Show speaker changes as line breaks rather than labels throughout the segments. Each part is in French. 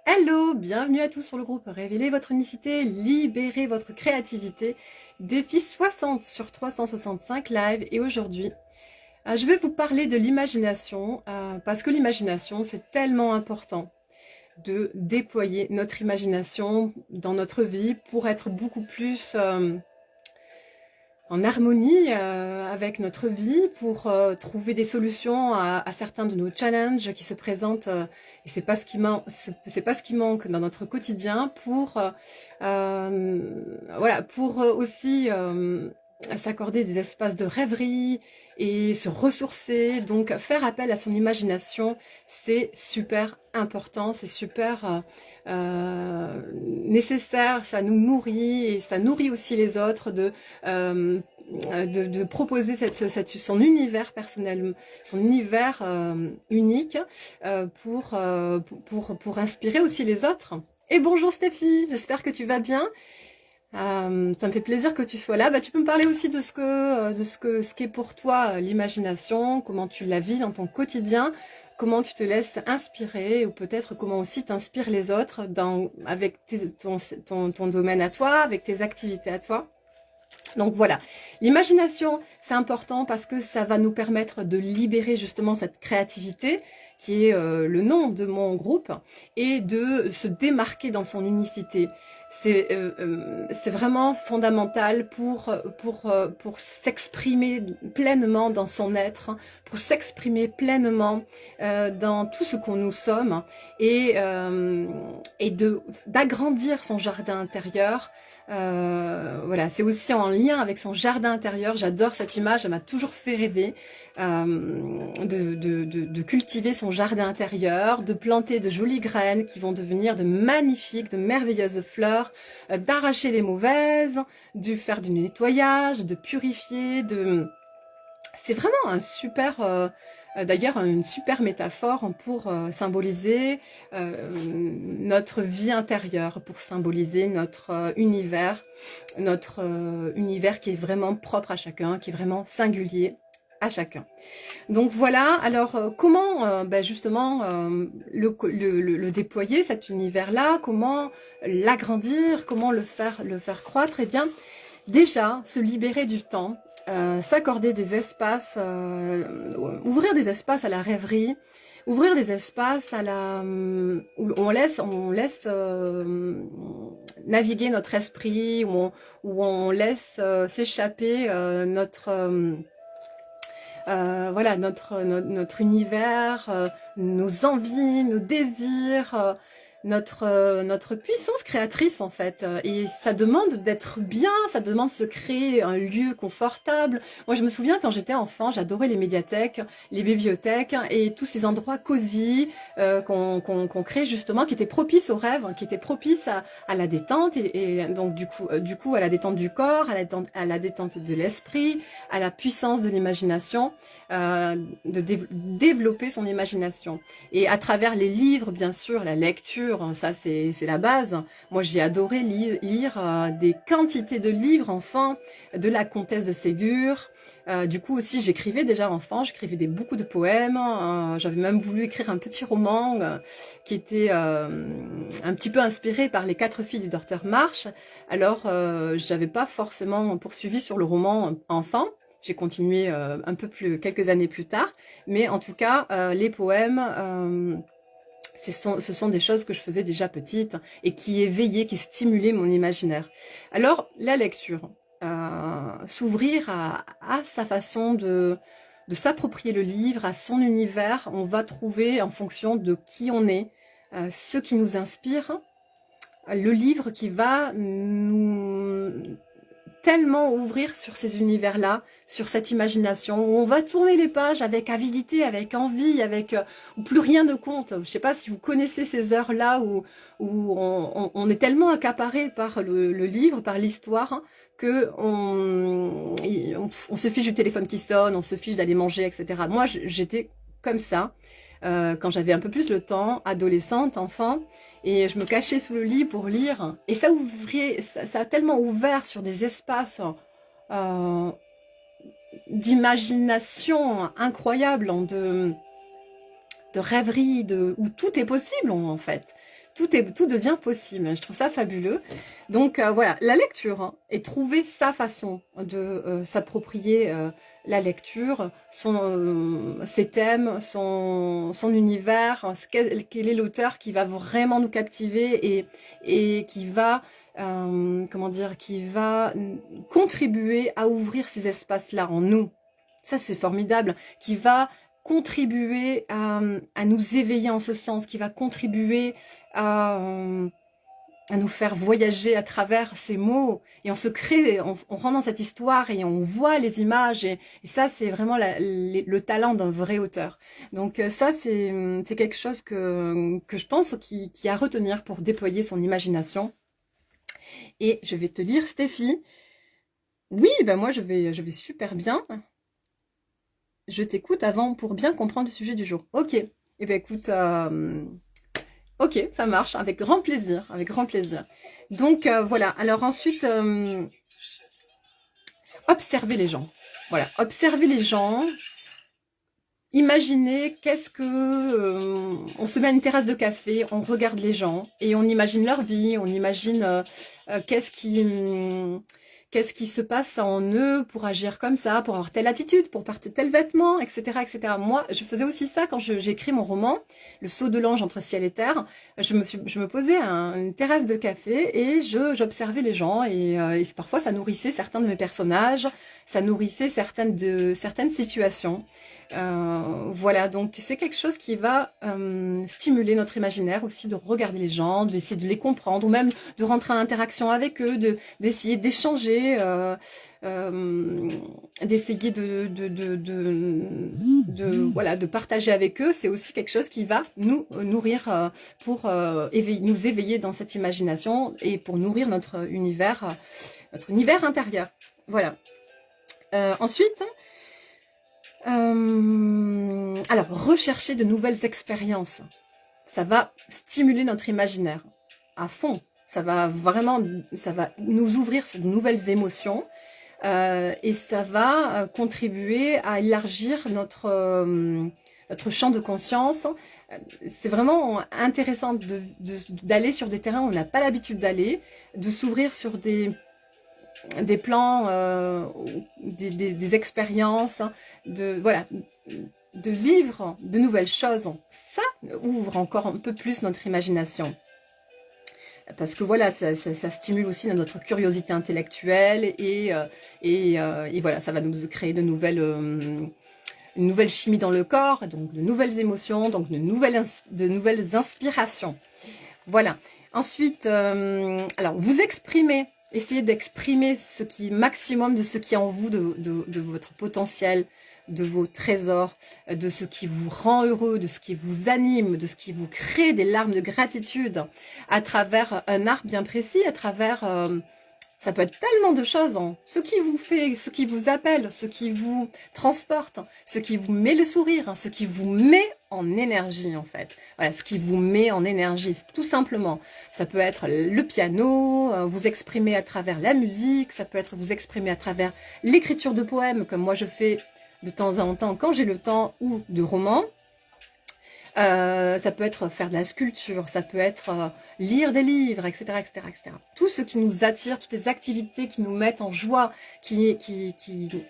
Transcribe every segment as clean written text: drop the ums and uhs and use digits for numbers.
Hello, bienvenue à tous sur le groupe Révélez votre unicité, libérez votre créativité, défi 60 sur 365 live. Et aujourd'hui, je vais vous parler de l'imagination, parce que l'imagination, c'est tellement important de déployer notre imagination dans notre vie pour être beaucoup plus en harmonie avec notre vie, pour trouver des solutions à certains de nos challenges qui se présentent, et c'est pas ce qui manque dans notre quotidien, pour voilà, pour aussi s'accorder des espaces de rêverie et se ressourcer. Donc faire appel à son imagination, c'est super important, c'est super nécessaire, ça nous nourrit et ça nourrit aussi les autres de proposer son univers personnel, son univers unique, pour inspirer aussi les autres. Et bonjour Stéphie, j'espère que tu vas bien. Ça me fait plaisir que tu sois là. Tu peux me parler aussi de ce qu'est pour toi l'imagination, comment tu la vis dans ton quotidien, comment tu te laisses inspirer, ou peut-être comment aussi t'inspires les autres avec ton domaine à toi, avec tes activités à toi. Donc voilà, l'imagination, c'est important parce que ça va nous permettre de libérer justement cette créativité qui est le nom de mon groupe, et de se démarquer dans son unicité. C'est vraiment fondamental pour s'exprimer pleinement dans son être, pour s'exprimer pleinement dans tout ce qu'on nous sommes, et d'agrandir son jardin intérieur. Voilà, c'est aussi en lien avec son jardin intérieur. J'adore cette image, elle m'a toujours fait rêver de cultiver son jardin intérieur, de planter de jolies graines qui vont devenir de magnifiques, de merveilleuses fleurs, d'arracher les mauvaises, de faire du nettoyage, de purifier, c'est vraiment un super, d'ailleurs une super métaphore pour symboliser notre vie intérieure, pour symboliser notre univers qui est vraiment propre à chacun, qui est vraiment singulier à chacun. Donc voilà, alors comment justement le déployer, cet univers-là, comment l'agrandir, comment le faire croître? Eh bien, déjà, se libérer du temps, s'accorder des espaces, ouvrir des espaces à la rêverie, ouvrir des espaces où on laisse naviguer notre esprit, où on laisse s'échapper voilà, notre univers, nos envies, nos désirs, notre puissance créatrice en fait. Et ça demande d'être bien, ça demande de se créer un lieu confortable. Moi je me souviens quand j'étais enfant, j'adorais les médiathèques, les bibliothèques et tous ces endroits cosy qu'on crée justement, qui étaient propices au rêve, qui étaient propices à la détente, et donc du coup à la détente du corps, à la détente de l'esprit, à la puissance de l'imagination, développer son imagination. Et à travers les livres, bien sûr, la lecture, ça c'est la base. Moi j'ai adoré lire des quantités de livres enfants, de la comtesse de Ségur. Du coup aussi j'écrivais déjà enfant, j'écrivais beaucoup de poèmes. J'avais même voulu écrire un petit roman qui était un petit peu inspiré par les 4 filles du docteur March. Alors j'avais pas forcément poursuivi sur le roman enfant. J'ai continué quelques années plus tard, mais en tout cas les poèmes, ce sont des choses que je faisais déjà petite et qui éveillaient, qui stimulaient mon imaginaire. Alors, la lecture, s'ouvrir à sa façon de s'approprier le livre, à son univers. On va trouver, en fonction de qui on est, ce qui nous inspire, le livre qui va nous tellement ouvrir sur ces univers-là, sur cette imagination, où on va tourner les pages avec avidité, avec envie, où plus rien ne compte. Je sais pas si vous connaissez ces heures-là où on est tellement accaparé par le livre, par l'histoire, hein, que on se fiche du téléphone qui sonne, on se fiche d'aller manger, etc. Moi, j'étais comme ça. Quand j'avais un peu plus le temps, adolescente, enfant, et je me cachais sous le lit pour lire, et ça a tellement ouvert sur des espaces euh, d'imagination incroyable, de rêverie, où tout est possible en fait. tout devient possible. Je trouve ça fabuleux. Donc voilà, la lecture, hein, et trouver sa façon de s'approprier la lecture, ses thèmes, son univers, quel est l'auteur qui va vraiment nous captiver et qui va, comment dire, qui va contribuer à ouvrir ces espaces-là en nous. Ça, c'est formidable. Qui va contribuer à nous éveiller en ce sens, qui va contribuer à nous faire voyager à travers ces mots, et on se crée, on rentre dans cette histoire et on voit les images, et ça c'est vraiment le talent d'un vrai auteur. Donc ça c'est quelque chose que je pense qui a à retenir pour déployer son imagination. Et je vais te lire, Stéphie. Oui, ben moi je vais super bien. Je t'écoute avant pour bien comprendre le sujet du jour. Ok, et ben écoute, ok, ça marche, avec grand plaisir, avec grand plaisir. Donc voilà, alors ensuite, observer les gens. Voilà, observer les gens. Imaginez qu'est-ce que... on se met à une terrasse de café, on regarde les gens et on imagine leur vie, on imagine qu'est-ce qui se passe en eux pour agir comme ça, pour avoir telle attitude, pour porter tel vêtement, etc., etc. Moi, je faisais aussi ça quand j'ai écrit mon roman, Le saut de l'ange entre ciel et terre. Je me posais à une terrasse de café et j'observais les gens et parfois ça nourrissait certains de mes personnages, ça nourrissait certaines situations. Voilà, donc c'est quelque chose qui va stimuler notre imaginaire aussi, de regarder les gens, d'essayer de les comprendre, ou même de rentrer en interaction avec eux, d'essayer d'échanger, d'essayer voilà, de partager avec eux. C'est aussi quelque chose qui va nous nourrir pour nous éveiller dans cette imagination et pour nourrir notre univers intérieur. Voilà. Ensuite, alors, rechercher de nouvelles expériences, ça va stimuler notre imaginaire à fond. Ça va nous ouvrir sur de nouvelles émotions et ça va contribuer à élargir notre champ de conscience. C'est vraiment intéressant d'aller sur des terrains où on n'a pas l'habitude d'aller, de s'ouvrir sur des plans, des expériences, voilà, de vivre de nouvelles choses. Ça ouvre encore un peu plus notre imagination. Parce que voilà, ça stimule aussi notre curiosité intellectuelle et voilà, ça va nous créer une nouvelle chimie dans le corps, donc de nouvelles émotions, donc de nouvelles inspirations. Voilà. Ensuite, alors vous exprimez. Essayez d'exprimer maximum de ce qui est en vous, de votre potentiel, de vos trésors, de ce qui vous rend heureux, de ce qui vous anime, de ce qui vous crée des larmes de gratitude à travers un art bien précis, à travers... ça peut être tellement de choses, hein. Ce qui vous fait, ce qui vous appelle, ce qui vous transporte, ce qui vous met le sourire, hein, ce qui vous met en énergie en fait. Voilà, ce qui vous met en énergie, tout simplement. Ça peut être le piano, vous exprimer à travers la musique, ça peut être vous exprimer à travers l'écriture de poèmes, comme moi je fais de temps en temps quand j'ai le temps, ou de romans. Ça peut être faire de la sculpture, ça peut être lire des livres, etc., etc., etc. Tout ce qui nous attire, toutes les activités qui nous mettent en joie, qui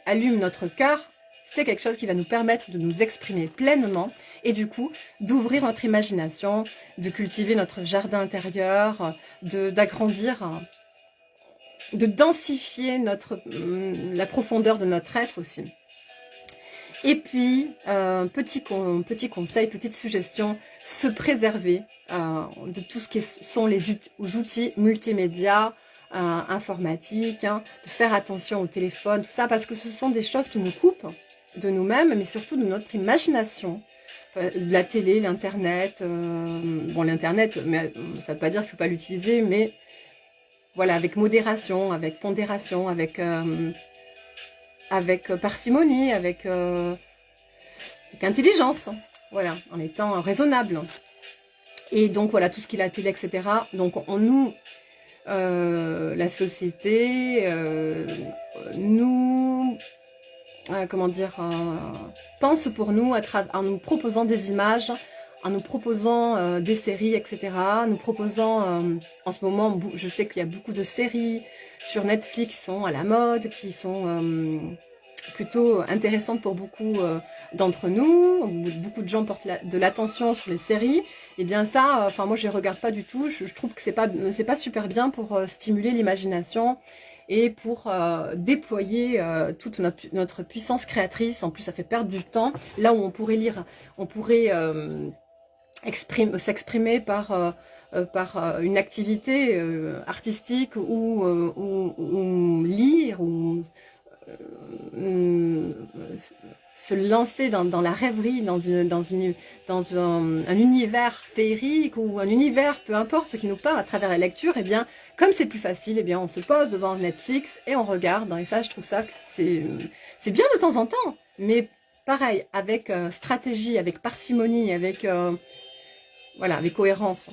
allument notre cœur, c'est quelque chose qui va nous permettre de nous exprimer pleinement et du coup d'ouvrir notre imagination, de cultiver notre jardin intérieur, d'agrandir, de densifier la profondeur de notre être aussi. Et puis, petit conseil, petite suggestion, se préserver de tout ce qui sont les outils multimédia, informatiques, hein, de faire attention au téléphone, tout ça, parce que ce sont des choses qui nous coupent de nous-mêmes, mais surtout de notre imagination. La télé, l'internet, bon l'internet, mais ça ne veut pas dire qu'il ne faut pas l'utiliser, mais voilà, avec modération, avec pondération, avec parcimonie, avec intelligence, voilà, en étant raisonnable. Et donc voilà, tout ce qui est la télé, etc. Donc la société, comment dire, pense pour nous en nous proposant des images, en nous proposant des séries, etc. Nous proposant, en ce moment, je sais qu'il y a beaucoup de séries sur Netflix qui sont à la mode, qui sont plutôt intéressantes pour beaucoup d'entre nous. Beaucoup de gens portent de l'attention sur les séries. Et bien ça, enfin moi je les regarde pas du tout. Je trouve que c'est pas super bien pour stimuler l'imagination et pour déployer toute notre puissance créatrice. En plus, ça fait perdre du temps. Là où on pourrait lire, on pourrait s'exprimer par une activité artistique ou lire ou se lancer dans la rêverie, dans un univers féerique ou un univers, peu importe, qui nous parle à travers la lecture. Et bien, comme c'est plus facile, et bien on se pose devant Netflix et on regarde. Et ça, je trouve ça que c'est bien de temps en temps, mais pareil, avec stratégie, avec parcimonie, avec voilà, avec cohérence,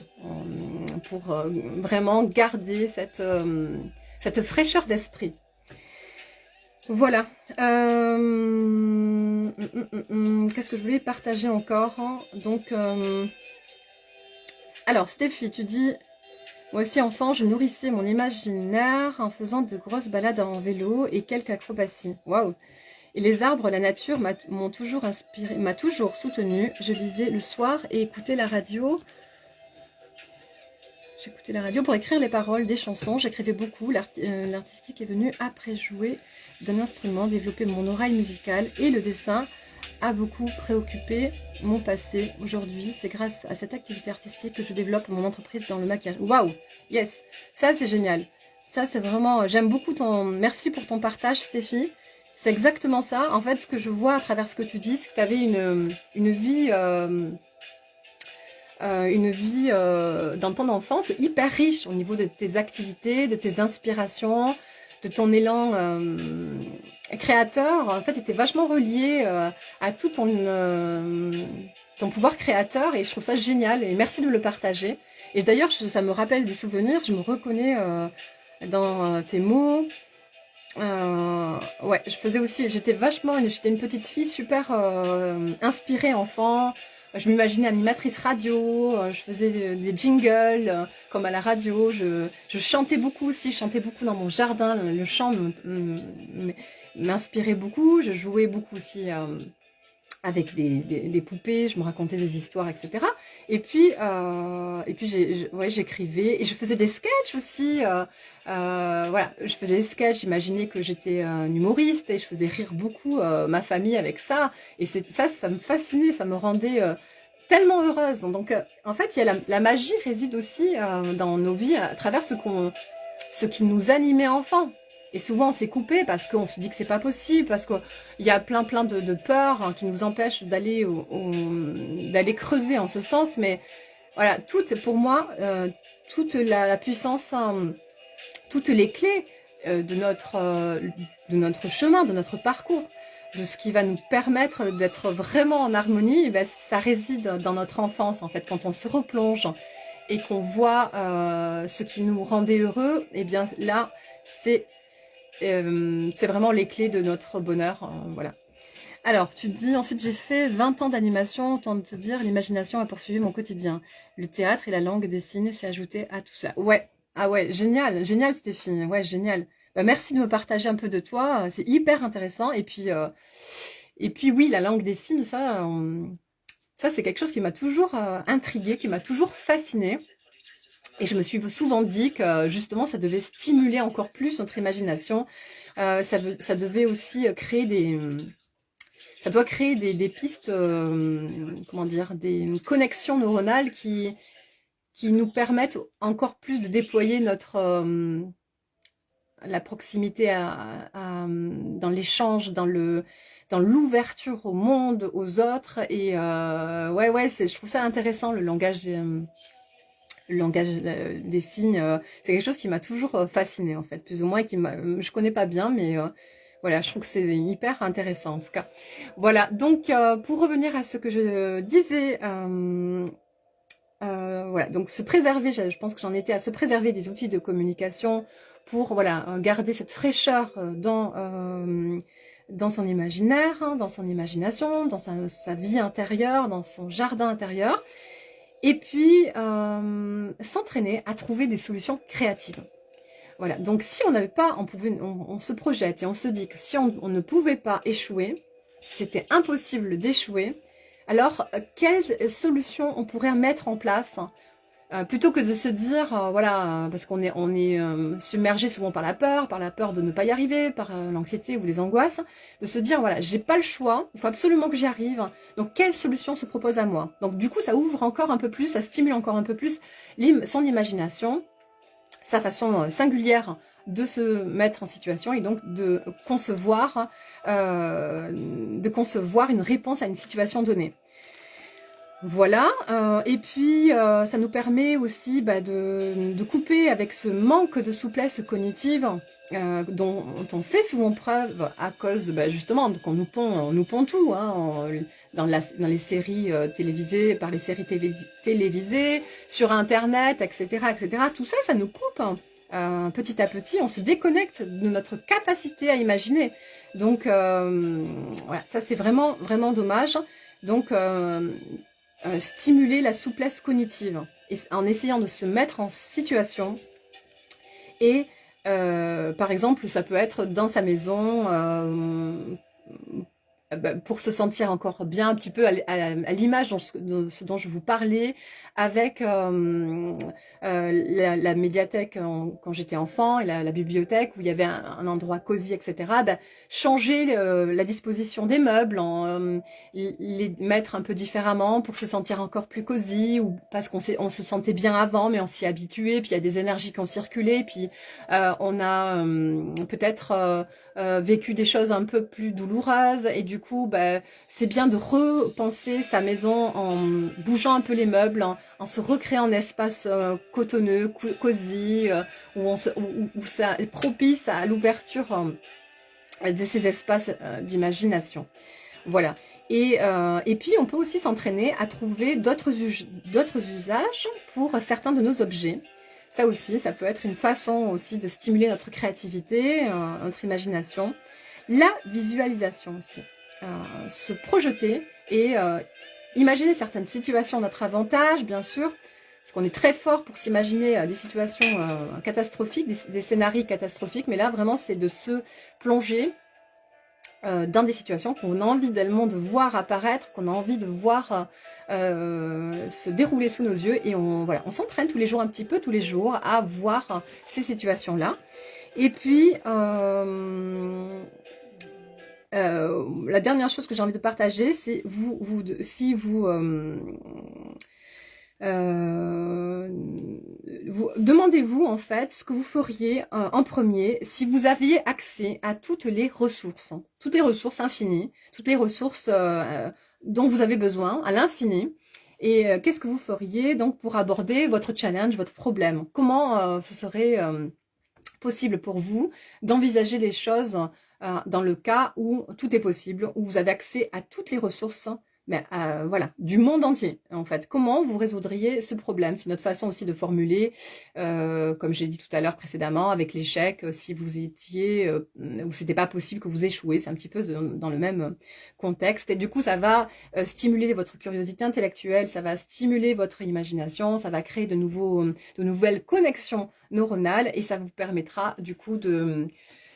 pour vraiment garder cette fraîcheur d'esprit. Voilà. Qu'est-ce que je voulais partager encore? Donc, alors, Stéphie, tu dis, moi aussi enfant, je nourrissais mon imaginaire en faisant de grosses balades en vélo et quelques acrobaties. Waouh! Et les arbres, la nature m'ont toujours inspiré, m'a toujours soutenue. Je lisais le soir et écoutais la radio. J'écoutais la radio pour écrire les paroles des chansons. J'écrivais beaucoup. L'artistique est venu après jouer d'un instrument, développer mon oreille musicale. Et le dessin a beaucoup préoccupé mon passé. Aujourd'hui, c'est grâce à cette activité artistique que je développe mon entreprise dans le maquillage. Waouh! Yes! Ça, c'est génial. Ça, c'est vraiment... J'aime beaucoup ton... Merci pour ton partage, Stéphie. C'est exactement ça. En fait, ce que je vois à travers ce que tu dis, c'est que tu avais une vie dans ton enfance hyper riche au niveau de tes activités, de tes inspirations, de ton élan créateur. En fait, tu étais vachement relié à tout ton pouvoir créateur et je trouve ça génial et merci de me le partager. Et d'ailleurs, ça me rappelle des souvenirs, je me reconnais dans tes mots. Ouais, je faisais aussi, j'étais une petite fille super inspirée enfant. Je m'imaginais animatrice radio, je faisais des jingles comme à la radio, je chantais beaucoup aussi, je chantais beaucoup dans mon jardin, le chant m'inspirait beaucoup, je jouais beaucoup aussi avec des poupées, je me racontais des histoires, etc. Et puis j'écrivais et je faisais des sketchs aussi. Voilà, je faisais des sketchs, j'imaginais que j'étais un humoriste et je faisais rire beaucoup ma famille avec ça. Et ça me fascinait, ça me rendait tellement heureuse. Donc, en fait, il y a la magie réside aussi dans nos vies à travers ce qui nous animait enfant. Et souvent, on s'est coupé parce qu'on se dit que c'est pas possible, parce qu'il y a plein de peurs qui nous empêchent d'aller creuser en ce sens. Mais voilà, pour moi, toute la puissance, toutes les clés de notre chemin, de notre parcours, de ce qui va nous permettre d'être vraiment en harmonie, ben, ça réside dans notre enfance, en fait. Quand on se replonge et qu'on voit ce qui nous rendait heureux, et bien là, c'est vraiment les clés de notre bonheur, voilà. Alors, tu te dis, ensuite j'ai fait 20 ans d'animation, autant de te dire, l'imagination a poursuivi mon quotidien. Le théâtre et la langue des signes s'est ajouté à tout ça. Ouais, ah ouais, génial, génial Stéphie, ouais, génial. Bah, merci de me partager un peu de toi, c'est hyper intéressant. Et puis oui, la langue des signes, ça c'est quelque chose qui m'a toujours intriguée, qui m'a toujours fascinée. Et je me suis souvent dit que justement, ça devait stimuler encore plus notre imagination. Ça devait aussi créer ça doit créer des pistes, comment dire, des connexions neuronales qui nous permettent encore plus de déployer la proximité dans l'échange, dans l'ouverture au monde, aux autres. Et ouais, je trouve ça intéressant, le langage des signes. C'est quelque chose qui m'a toujours fasciné en fait, plus ou moins, je connais pas bien, mais voilà, je trouve que c'est hyper intéressant en tout cas. Voilà, donc pour revenir à ce que je disais, voilà, donc se préserver, je pense que j'en étais à se préserver des outils de communication pour voilà garder cette fraîcheur dans son imaginaire, hein, dans son imagination, dans sa vie intérieure, dans son jardin intérieur, et puis s'entraîner à trouver des solutions créatives. Voilà, donc si on n'avait pas, on se projette et on se dit que si on ne pouvait pas échouer, si c'était impossible d'échouer, alors quelles solutions on pourrait mettre en place plutôt que de se dire, voilà, parce qu'on est, submergé souvent par la peur de ne pas y arriver, par l'anxiété ou des angoisses, de se dire, voilà, j'ai pas le choix, il faut absolument que j'y arrive, donc quelle solution se propose à moi? Donc du coup, ça ouvre encore un peu plus, ça stimule encore un peu plus son imagination, sa façon singulière de se mettre en situation et donc de concevoir une réponse à une situation donnée. Voilà, et puis ça nous permet aussi de couper avec ce manque de souplesse cognitive dont on fait souvent preuve à cause justement qu'on nous pond tout, hein, dans les séries télévisées, par les séries télévisées, sur internet, etc., etc. Tout ça, ça nous coupe. Petit à petit, on se déconnecte de notre capacité à imaginer. Donc voilà, ça c'est vraiment, vraiment dommage. Donc stimuler la souplesse cognitive en essayant de se mettre en situation et par exemple ça peut être dans sa maison pour se sentir encore bien un petit peu à l'image de ce dont je vous parlais avec la médiathèque quand j'étais enfant et la bibliothèque où il y avait un endroit cosy, etc. Changer la disposition des meubles, les mettre un peu différemment pour se sentir encore plus cosy ou parce qu'on se sentait bien avant mais on s'y habituait, puis il y a des énergies qui ont circulé, puis on a peut-être vécu des choses un peu plus douloureuses et du coup c'est bien de repenser sa maison en bougeant un peu les meubles, en se recréant un espace cotonneux, cosy, où ça est propice à l'ouverture de ces espaces d'imagination. Voilà. Et puis on peut aussi s'entraîner à trouver d'autres usages pour certains de nos objets. Ça aussi, ça peut être une façon aussi de stimuler notre créativité, notre imagination. La visualisation aussi. Se projeter et imaginer certaines situations à notre avantage, bien sûr, parce qu'on est très fort pour s'imaginer des situations catastrophiques, des scénarios catastrophiques, mais là, vraiment, c'est de se plonger dans des situations qu'on a envie tellement de voir apparaître, qu'on a envie de voir se dérouler sous nos yeux, et on s'entraîne tous les jours un petit peu, tous les jours, à voir ces situations-là. Et puis, la dernière chose que j'ai envie de partager, c'est demandez-vous en fait ce que vous feriez en premier si vous aviez accès à toutes les ressources infinies, toutes les ressources dont vous avez besoin à l'infini. Et qu'est-ce que vous feriez donc pour aborder votre challenge, votre problème? Comment ce serait possible pour vous d'envisager les choses dans le cas où tout est possible, où vous avez accès à toutes les ressources, mais voilà, du monde entier en fait. Comment vous résoudriez ce problème? C'est notre façon aussi de formuler, comme j'ai dit tout à l'heure précédemment, avec l'échec, si vous étiez, ou c'était pas possible que vous échouez, c'est un petit peu dans le même contexte. Et du coup, ça va stimuler votre curiosité intellectuelle, ça va stimuler votre imagination, ça va créer de nouvelles connexions neuronales, et ça vous permettra du coup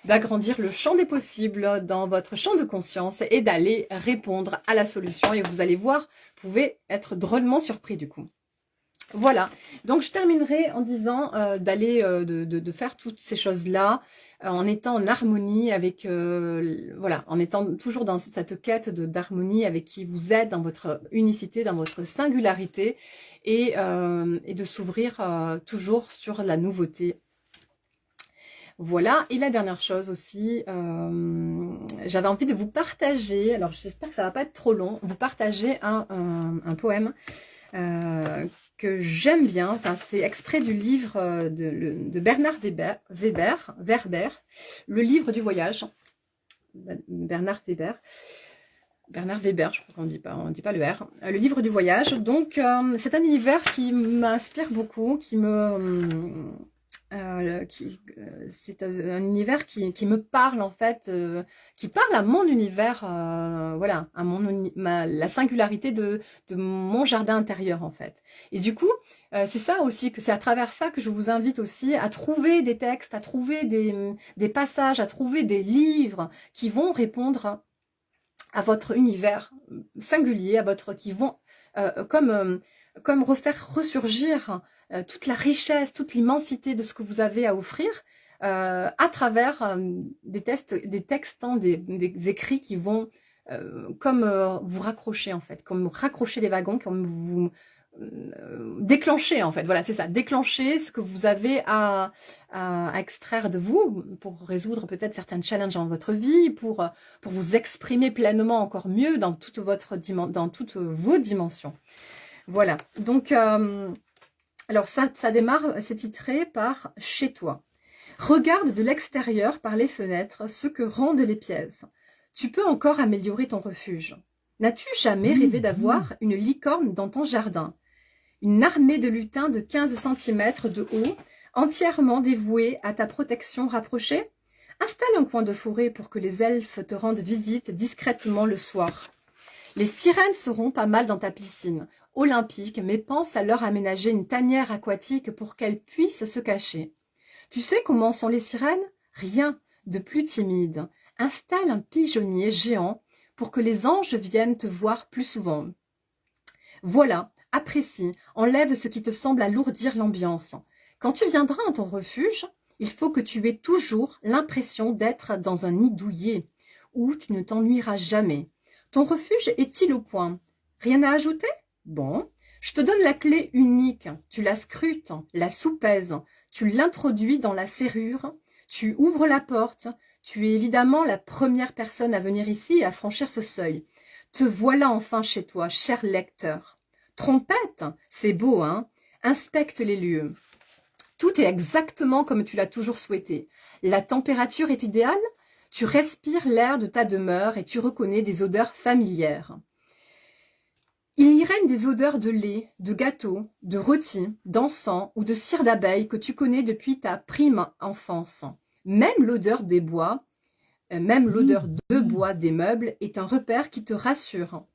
d'agrandir le champ des possibles dans votre champ de conscience et d'aller répondre à la solution. Et vous allez voir, vous pouvez être drôlement surpris du coup. Voilà, donc je terminerai en disant de faire toutes ces choses-là en étant en harmonie avec, voilà, en étant toujours dans cette quête d'harmonie avec qui vous êtes, dans votre unicité, dans votre singularité, et de s'ouvrir toujours sur la nouveauté. Voilà, et la dernière chose aussi, j'avais envie de vous partager, alors j'espère que ça va pas être trop long, vous partager un poème que j'aime bien. Enfin, c'est extrait du livre de Bernard Werber, Le livre du voyage. Bernard Weber, je crois qu'on dit pas le R. Le livre du voyage. Donc, c'est un univers qui m'inspire beaucoup, qui me C'est un univers qui me parle en fait, qui parle à mon univers, voilà, à la singularité de mon jardin intérieur en fait. Et du coup, c'est ça aussi, que c'est à travers ça que je vous invite aussi à trouver des textes, à trouver des passages, à trouver des livres qui vont répondre à votre univers singulier, qui vont comme refaire ressurgir toute la richesse, toute l'immensité de ce que vous avez à offrir à travers des textes, hein, des écrits qui vont vous raccrocher en fait, comme raccrocher les wagons, comme vous déclencher en fait, voilà c'est ça, déclencher ce que vous avez à extraire de vous pour résoudre peut-être certains challenges dans votre vie, pour vous exprimer pleinement encore mieux dans toutes vos dimensions. Voilà, donc alors ça démarre, c'est titré par « Chez toi ». Regarde de l'extérieur par les fenêtres ce que rendent les pièces. Tu peux encore améliorer ton refuge. N'as-tu jamais rêvé d'avoir une licorne dans ton jardin? Une armée de lutins de 15 cm de haut, entièrement dévouée à ta protection rapprochée? Installe un coin de forêt pour que les elfes te rendent visite discrètement le soir. Les sirènes seront pas mal dans ta piscine olympique, mais pense à leur aménager une tanière aquatique pour qu'elles puissent se cacher. Tu sais comment sont les sirènes? Rien de plus timide. Installe un pigeonnier géant pour que les anges viennent te voir plus souvent. Voilà, apprécie, enlève ce qui te semble alourdir l'ambiance. Quand tu viendras en ton refuge, il faut que tu aies toujours l'impression d'être dans un nid douillet, où tu ne t'ennuieras jamais. Ton refuge est-il au point? Rien à ajouter? Bon, je te donne la clé unique. Tu la scrutes, la soupèses, tu l'introduis dans la serrure, tu ouvres la porte. Tu es évidemment la première personne à venir ici et à franchir ce seuil. Te voilà enfin chez toi, cher lecteur. Trompette, c'est beau, hein? Inspecte les lieux. Tout est exactement comme tu l'as toujours souhaité. La température est idéale? Tu respires l'air de ta demeure et tu reconnais des odeurs familières. Il y règne des odeurs de lait, de gâteau, de rôti, d'encens ou de cire d'abeille que tu connais depuis ta prime enfance. Même l'odeur des bois, même l'odeur de bois des meubles est un repère qui te rassure.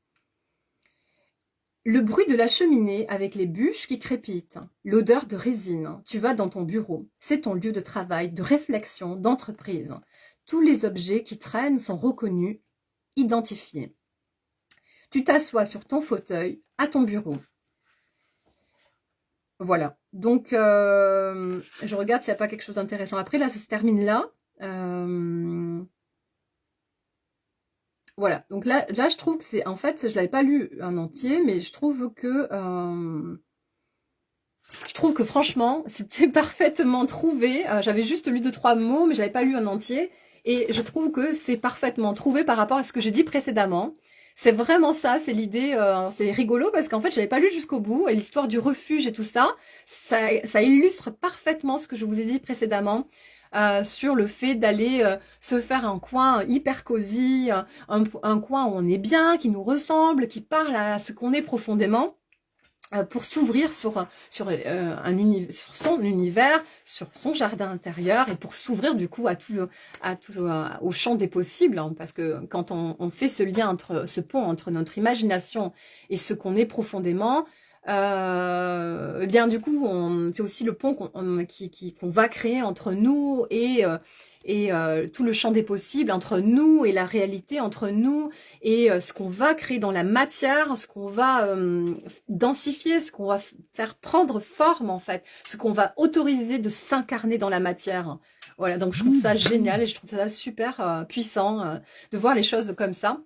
Le bruit de la cheminée avec les bûches qui crépitent, l'odeur de résine, tu vas dans ton bureau. C'est ton lieu de travail, de réflexion, d'entreprise. Tous les objets qui traînent sont reconnus, identifiés. Tu t'assois sur ton fauteuil à ton bureau. Voilà. Donc, je regarde s'il n'y a pas quelque chose d'intéressant. Après, là, ça se termine là. Voilà. Donc là, je trouve que c'est... En fait, je l'avais pas lu en entier, mais je trouve que franchement, c'était parfaitement trouvé. J'avais juste lu 2-3 mots, mais j'avais pas lu en entier. Et je trouve que c'est parfaitement trouvé par rapport à ce que j'ai dit précédemment. C'est vraiment ça, c'est l'idée, c'est rigolo parce qu'en fait, j'avais pas lu jusqu'au bout et l'histoire du refuge et tout ça, ça illustre parfaitement ce que je vous ai dit précédemment sur le fait d'aller se faire un coin hyper cosy, un coin où on est bien, qui nous ressemble, qui parle à ce qu'on est profondément. Pour s'ouvrir sur son univers, sur son jardin intérieur et pour s'ouvrir du coup au champ des possibles, hein, parce que quand on fait ce pont entre notre imagination et ce qu'on est profondément, eh bien du coup c'est aussi le pont qu'on va créer entre nous et tout le champ des possibles, entre nous et la réalité, entre nous et ce qu'on va créer dans la matière, ce qu'on va densifier, ce qu'on va faire prendre forme en fait, ce qu'on va autoriser de s'incarner dans la matière. Voilà, donc je trouve ça génial et je trouve ça super puissant de voir les choses comme ça.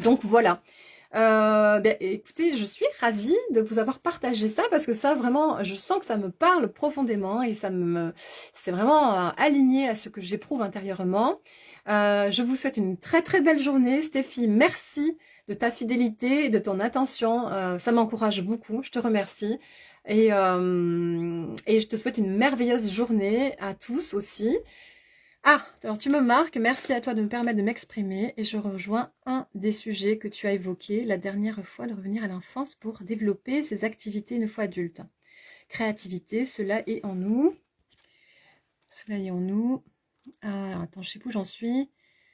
Donc voilà. Écoutez, je suis ravie de vous avoir partagé ça parce que ça vraiment, je sens que ça me parle profondément et c'est vraiment aligné à ce que j'éprouve intérieurement. Je vous souhaite une très très belle journée, Stéphie. Merci de ta fidélité et de ton attention. Ça m'encourage beaucoup. Je te remercie et je te souhaite une merveilleuse journée à tous aussi. Ah, alors tu me marques, merci à toi de me permettre de m'exprimer et je rejoins un des sujets que tu as évoqué la dernière fois, de revenir à l'enfance pour développer ses activités une fois adulte. Créativité, cela est en nous. Cela est en nous. Alors, attends, je sais plus où j'en suis.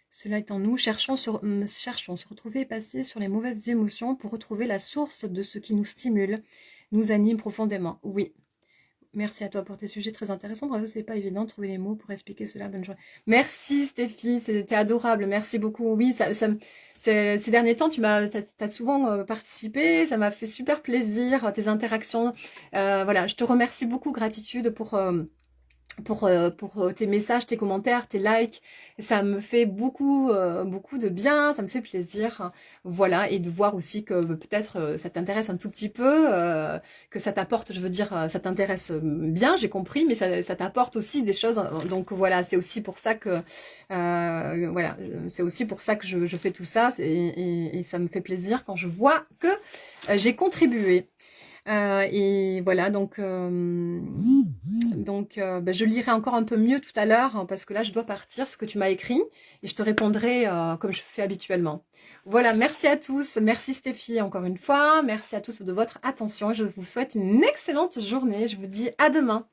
Cela est en nous. Cherchons, se retrouver et passer sur les mauvaises émotions pour retrouver la source de ce qui nous stimule, nous anime profondément. Oui. Merci à toi pour tes sujets très intéressants. Bravo, c'est pas évident de trouver les mots pour expliquer cela. Bonne journée. Merci Stéphie, c'était adorable. Merci beaucoup. Oui, ces derniers temps, t'as souvent participé. Ça m'a fait super plaisir, tes interactions. Voilà, je te remercie beaucoup. Gratitude pour tes messages, tes commentaires, tes likes. Ça me fait beaucoup de bien, ça me fait plaisir. Voilà, et de voir aussi que peut-être ça t'intéresse un tout petit peu, que ça t'apporte, je veux dire, ça t'intéresse bien, j'ai compris, mais ça t'apporte aussi des choses. Donc voilà, c'est aussi pour ça que voilà, c'est aussi pour ça que je fais tout ça, et ça me fait plaisir quand je vois que j'ai contribué. Et voilà, je lirai encore un peu mieux tout à l'heure, hein, parce que là, je dois partir, ce que tu m'as écrit, et je te répondrai comme je fais habituellement. Voilà, merci à tous, merci Stéphie encore une fois, merci à tous de votre attention, et je vous souhaite une excellente journée, je vous dis à demain.